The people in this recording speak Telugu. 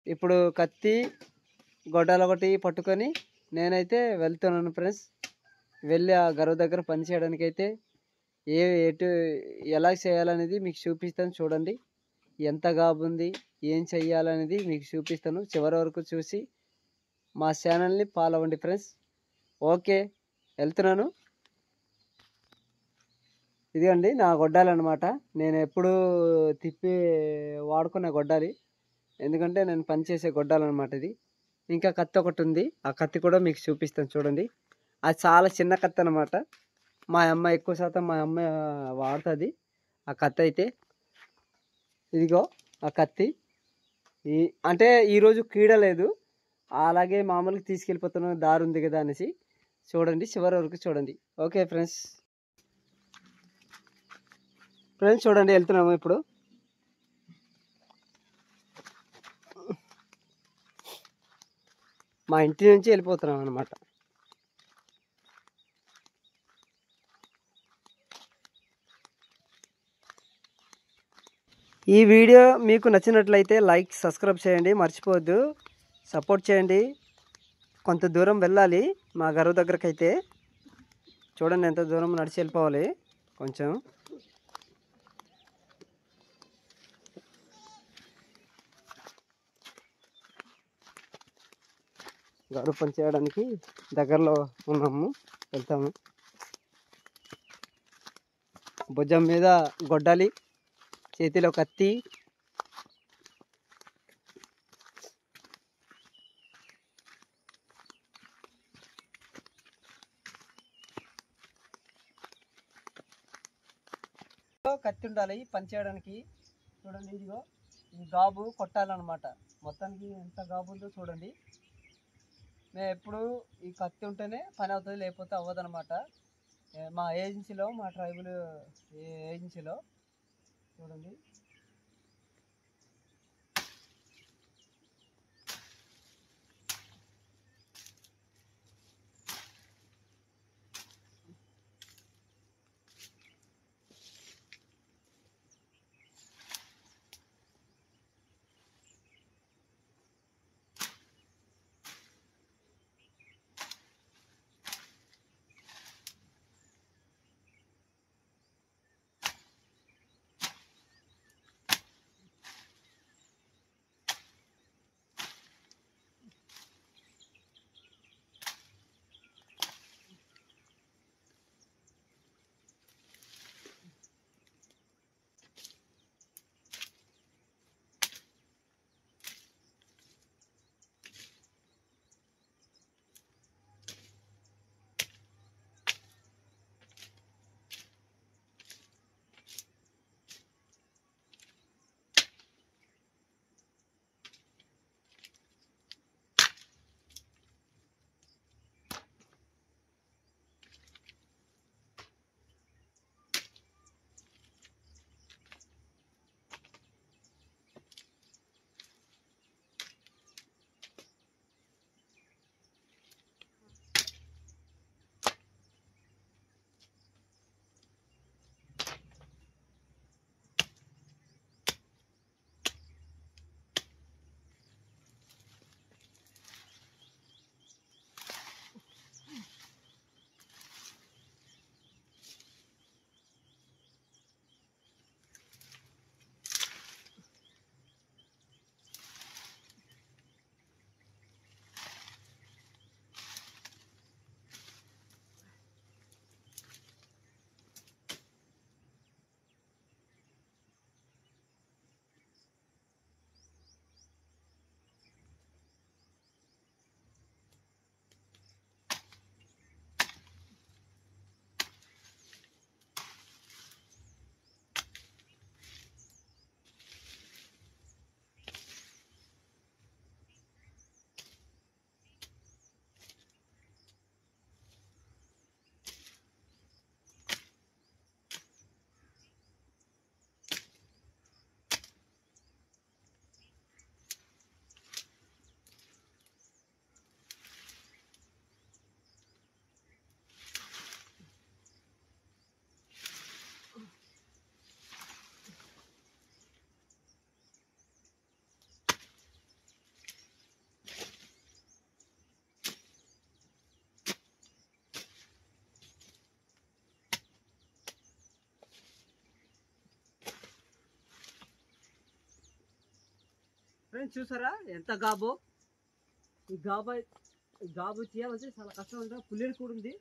ఇప్పుడు కత్తి గొడ్డలు ఒకటి పట్టుకొని నేనైతే వెళ్తున్నాను ఫ్రెండ్స్. వెళ్ళి ఆ గరువు దగ్గర పని చేయడానికి అయితే ఎటు ఎలా చేయాలనేది మీకు చూపిస్తాను. చూడండి ఎంత గాబుంది, ఏం చెయ్యాలనేది మీకు చూపిస్తాను. చివరి వరకు చూసి మా ఛానల్ని ఫాలో అవ్వండి ఫ్రెండ్స్. ఓకే, వెళ్తున్నాను. ఇదిగండి నా గొడ్డాలి అనమాట. నేను ఎప్పుడూ తిప్పి వాడుకునే గొడ్డాలి, ఎందుకంటే నేను పనిచేసే గొడ్డాలన్నమాట ఇది. ఇంకా కత్తి ఒకటి ఉంది, ఆ కత్తి కూడా మీకు చూపిస్తాను చూడండి. అది చాలా చిన్న కత్తి అనమాట. మా అమ్మ ఎక్కువ శాతం మా అమ్మ వాడుతుంది ఆ కత్తి అయితే. ఇదిగో ఆ కత్తి. అంటే ఈరోజు కీడ లేదు, అలాగే మామూలుగా తీసుకెళ్ళిపోతున్నాను, దారి ఉంది కదా అనేసి. చూడండి చివరి వరకు చూడండి. ఓకే ఫ్రెండ్స్ చూడండి వెళ్తున్నాము ఇప్పుడు. మా ఇంటి నుంచి వెళ్ళిపోతున్నాం అనమాట. ఈ వీడియో మీకు నచ్చినట్లయితే లైక్, సబ్స్క్రైబ్ చేయండి, మర్చిపోవద్దు. సపోర్ట్ చేయండి. కొంత దూరం వెళ్ళాలి మా గరువు దగ్గరకు అయితే. చూడండి ఎంత దూరం నడిచి వెళ్ళిపోవాలి. కొంచెం గరువు పని చేయడానికి దగ్గరలో ఉన్నాము, వెళ్తాము. భుజం మీద గొడ్డాలి, చేతిలో కత్తి. కత్తి ఉండాలి పని చేయడానికి. చూడండి ఇదిగో ఈ గాబు కొట్టాలన్నమాట. మొత్తానికి ఎంత గాబు ఉందో చూడండి. మేము ఎప్పుడు ఈ కత్తి ఉంటేనే పని అవుతుంది, లేకపోతే అవ్వదన్నమాట. మా ఏజెన్సీలో, మా ట్రైబల్ ఏజెన్సీలో చూడండి. ఫ్రెండ్స్ చూసారా ఎంత గాబో. ఈ గాబు తీయాలంటే చాలా కష్టం ఉంటుంది. పుల్లేరు కూడా ఉంది.